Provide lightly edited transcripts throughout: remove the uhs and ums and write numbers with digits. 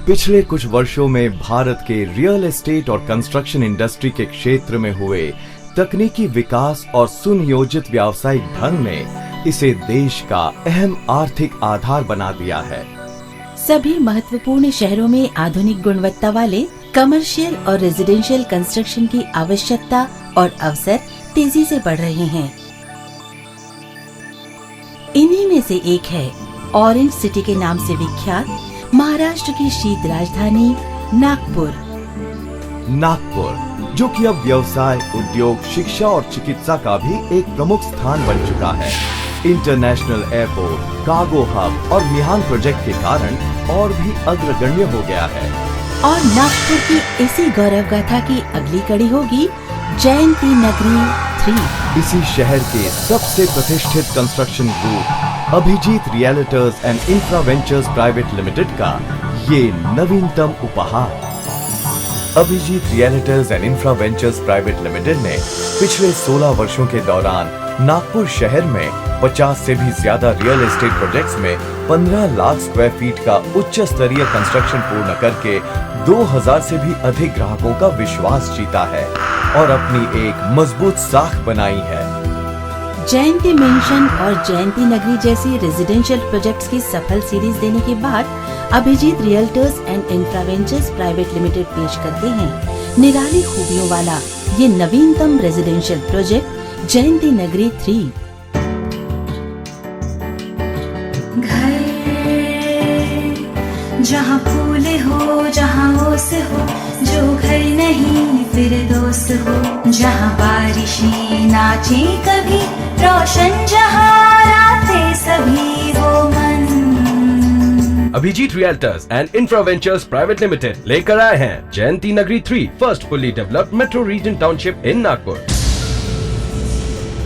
पिछले कुछ वर्षों में भारत के रियल एस्टेट और कंस्ट्रक्शन इंडस्ट्री के क्षेत्र में हुए तकनीकी विकास और सुनियोजित व्यावसायिक ढंग ने इसे देश का अहम आर्थिक आधार बना दिया है। सभी महत्वपूर्ण शहरों में आधुनिक गुणवत्ता वाले कमर्शियल और रेजिडेंशियल कंस्ट्रक्शन की आवश्यकता और अवसर तेजी से बढ़ रहे हैं। इन्हीं में से एक है ऑरेंज सिटी के नाम से विख्यात महाराष्ट्र की शीत राजधानी नागपुर। नागपुर, जो कि अब व्यवसाय, उद्योग, शिक्षा और चिकित्सा का भी एक प्रमुख स्थान बन चुका है। इंटरनेशनल एयरपोर्ट, कार्गो हब और मिहान प्रोजेक्ट के कारण और भी अग्रगण्य हो गया है। और नागपुर की इसी गौरव गाथा की अगली कड़ी होगी जयंती नगरी 3। इसी शहर के सबसे प्रतिष्ठित construction group Abhijit realtors and infra ventures private limited का ये नवीनतम उपहार। Abhijit realtors and infra ventures private limited ने पिछले 16 वर्षों के दौरान नागपुर शहर में 50 से भी ज्यादा रियल एस्टेट प्रोजेक्ट्स में 15 लाख स्क्वायर फीट का उच्च स्तरीय कंस्ट्रक्शन पूर्ण करके 2000 से भी अधिक ग्राहकों का विश्वास जीता है और अपनी एक मजबूत साख बनाई है। जयंती मेंशन और जयंती नगरी जैसी रेजिडेंशियल प्रोजेक्ट्स की सफल सीरीज देने के बाद Abhijit realtors and infra ventures private limited पेश करते हैं निराली खूबियों वाला ये नवीनतम रेजिडेंशियल प्रोजेक्ट जयंती नगरी 3। घर जहाँ फूल हो, जहाँ ओस हो, जो घर नहीं फिर दोस्त हो, जहाँ बारिशें नाचे कभी, रोशन जहाँ रातें सभी वो मन। Abhijeet realtors and infra ventures private limited लेकर आए हैं Jayanti Nagari 3, first fully developed metro region township in Nagpur.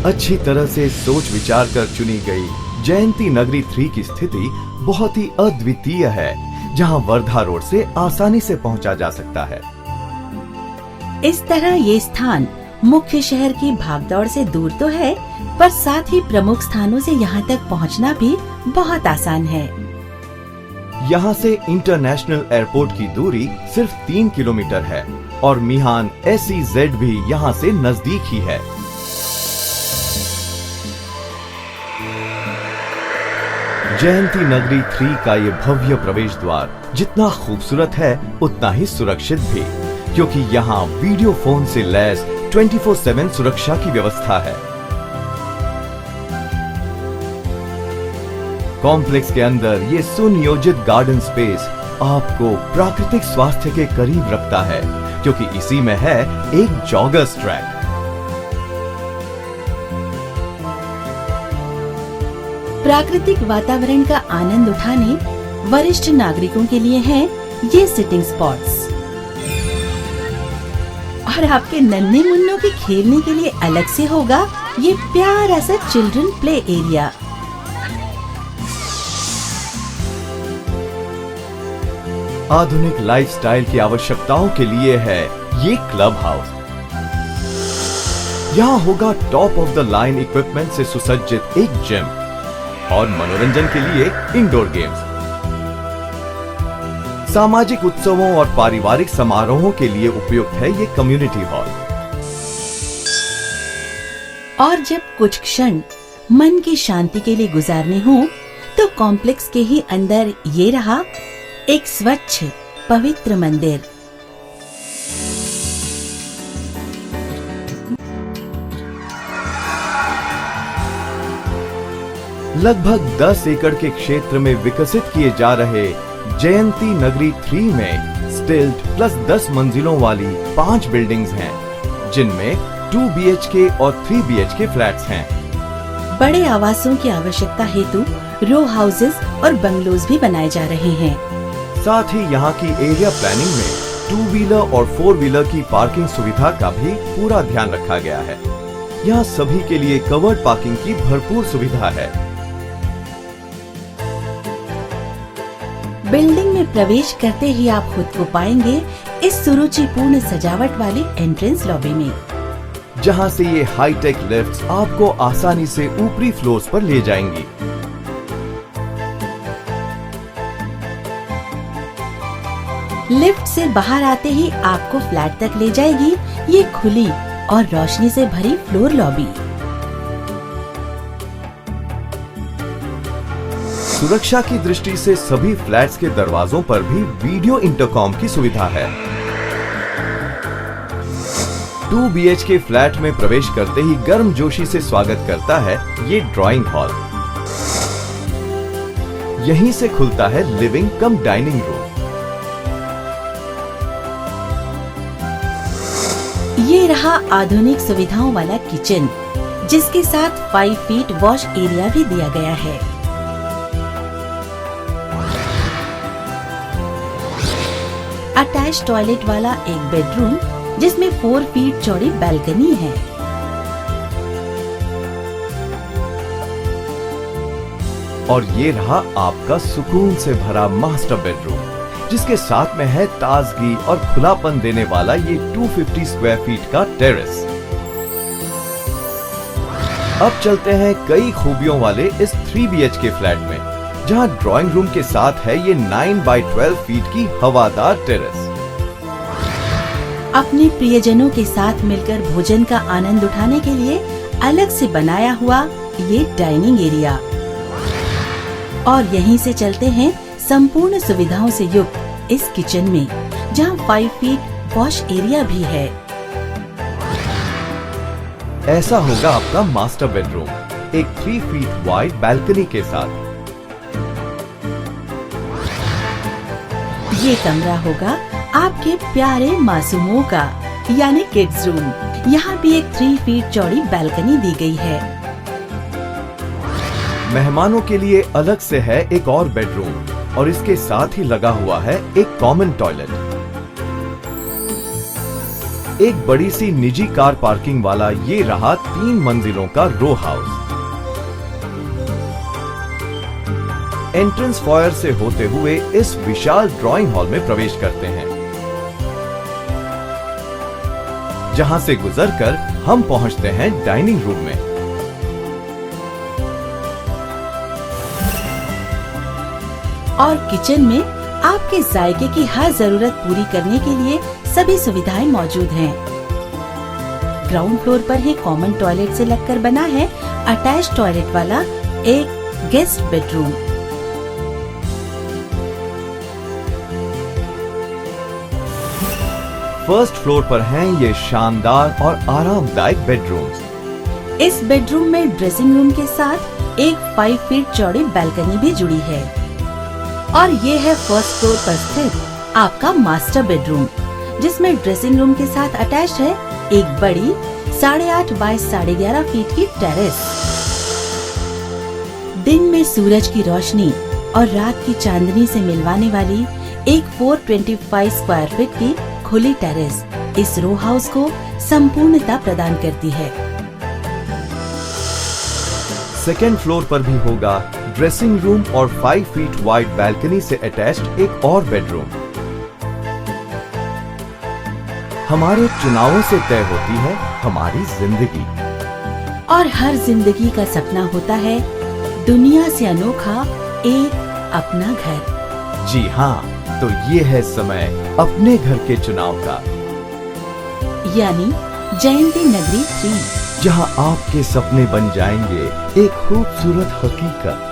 अच्छी तरह से सोच विचार कर चुनी गई जयंती नगरी 3 की स्थिति बहुत ही अद्वितीय है, जहां वर्धा रोड से आसानी से पहुंचा जा सकता है। इस तरह ये स्थान मुख्य शहर की भागदौड़ से दूर तो है, पर साथ ही प्रमुख स्थानों से यहाँ तक पहुँचना भी बहुत आसान है। यहाँ से इंटरनेशनल एयरपोर्ट की दूरी सिर्फ 3 किलोमीटर है और मिहान SEZ भी यहाँ से नजदीक ही है। जयंती नगरी 3 का ये भव्य प्रवेश द्वार जितना खूबसूरत है उतना ही सुरक्षित भी, क्योंकि यहाँ वीडियो फोन से लैस 24/7 सुरक्षा की व्यवस्था है। कॉम्प्लेक्स के अंदर ये सुनियोजित गार्डन स्पेस आपको प्राकृतिक स्वास्थ्य के करीब रखता है, क्योंकि इसी में है एक जॉगर्स ट्रैक। प्राकृतिक वातावरण का आनंद उठाने वरिष्ठ नागरिकों के लिए हैं ये सिटिंग स्पॉट्स, और आपके नन्हे मुन्नों के खेलने के लिए अलग से होगा ये प्यारा सा चिल्ड्रन प्ले एरिया। आधुनिक लाइफस्टाइल की आवश्यकताओं के लिए है ये क्लब हाउस। यहाँ होगा top of the line equipment से सुसज्जित एक जिम और मनोरंजन के लिए इंडोर गेम्स। सामाजिक उत्सवों और पारिवारिक समारोहों के लिए उपयुक्त है ये कम्युनिटी हॉल। और जब कुछ क्षण मन की शांति के लिए गुजारने हो तो कॉम्प्लेक्स के ही अंदर ये रहा एक स्वच्छ पवित्र मंदिर। लगभग 10 एकड़ के क्षेत्र में विकसित किए जा रहे जयंती नगरी 3 में स्टिल्ट प्लस 10 मंजिलों वाली 5 बिल्डिंग्स हैं, जिनमें 2 BHK और 3 BHK फ्लैट्स हैं। बड़े आवासों की आवश्यकता हेतु रो हाउसेस और बंगलोज भी बनाए जा रहे हैं। साथ ही यहाँ की एरिया प्लानिंग में 2 व्हीलर और 4 व्हीलर की पार्किंग सुविधा का भी पूरा ध्यान रखा गया है। यहाँ सभी के लिए कवर्ड पार्किंग की भरपूर सुविधा है। बिल्डिंग में प्रवेश करते ही आप खुद को पाएंगे इस सुरुचिपूर्ण सजावट वाली एंट्रेंस लॉबी में, जहां से ये हाईटेक लिफ्ट्स आपको आसानी से ऊपरी फ्लोर्स पर ले जाएंगी। लिफ्ट से बाहर आते ही आपको फ्लैट तक ले जाएगी ये खुली और रोशनी से भरी फ्लोर लॉबी। सुरक्षा की दृष्टि से सभी फ्लैट्स के दरवाजों पर भी वीडियो इंटरकॉम की सुविधा है। 2 BHK फ्लैट में प्रवेश करते ही गर्मजोशी से स्वागत करता है ये ड्राइंग हॉल। यहीं से खुलता है लिविंग कम डाइनिंग रूम। ये रहा आधुनिक सुविधाओं वाला किचन, जिसके साथ 5 फीट वॉश एरिया भी दिया गया है। अटैच टॉयलेट वाला एक बेडरूम, जिसमें 4 फीट चौड़ी बैल्कनी है। और ये रहा आपका सुकून से भरा मास्टर बेडरूम, जिसके साथ में है ताजगी और खुलापन देने वाला ये 250 स्क्वायर फीट का टेरेस। अब चलते हैं कई खूबियों वाले इस 3 BHK फ्लैट में, जहां ड्राइंग रूम के साथ है ये 9 बाय 12 फीट की हवादार टेरेस। अपने प्रियजनों के साथ मिलकर भोजन का आनंद उठाने के लिए अलग से बनाया हुआ ये डाइनिंग एरिया। और यहीं से चलते हैं संपूर्ण सुविधाओं से युक्त इस किचन में, जहां 5 फीट वॉश एरिया भी है। ऐसा होगा आपका मास्टर बेडरूम, एक 3 फीट वाइड बैल्कनी के साथ। ये कमरा होगा आपके प्यारे मासूमों का, यानी किड्स रूम। यहाँ भी एक 3 फीट चौड़ी बैल्कनी दी गई है। मेहमानों के लिए अलग से है एक और बेडरूम, और इसके साथ ही लगा हुआ है एक कॉमन टॉयलेट। एक बड़ी सी निजी कार पार्किंग वाला ये रहा 3 मंजिलों का रो हाउस। एंट्रेंस फॉयर से होते हुए इस विशाल ड्राइंग हॉल में प्रवेश करते हैं, जहां से गुजरकर हम पहुंचते हैं डाइनिंग रूम में। और किचन में आपके जायके की हर जरूरत पूरी करने के लिए सभी सुविधाएं मौजूद हैं। ग्राउंड फ्लोर पर ही कॉमन टॉयलेट से लगकर बना है अटैच टॉयलेट वाला एक गेस्ट बेडरूम। फर्स्ट फ्लोर पर हैं ये शानदार और आरामदायक बेडरूम्स। इस बेडरूम में ड्रेसिंग रूम के साथ एक 5 फीट चौड़ी बैल्कनी भी जुड़ी है। और ये है फर्स्ट फ्लोर पर स्थित आपका मास्टर बेडरूम, जिसमें ड्रेसिंग रूम के साथ अटैच है एक बड़ी 8.5 बाय 11.5 फीट की टेरेस। दिन में सूरज की रोशनी और रात की चांदनी से मिलवाने वाली एक 425 स्क्वायर फीट की खुली टेरेस इस रो हाउस को संपूर्णता प्रदान करती है। सेकेंड फ्लोर पर भी होगा ड्रेसिंग रूम और 5 फीट वाइड बैल्कनी से अटैच्ड एक और बेडरूम। हमारे चुनावों से तय होती है हमारी जिंदगी, और हर जिंदगी का सपना होता है दुनिया से अनोखा एक अपना घर। जी हाँ, तो ये है समय अपने घर के चुनाव का, यानी जयंती नगरी 3, जहाँ आपके सपने बन जाएंगे एक खूबसूरत हकीकत।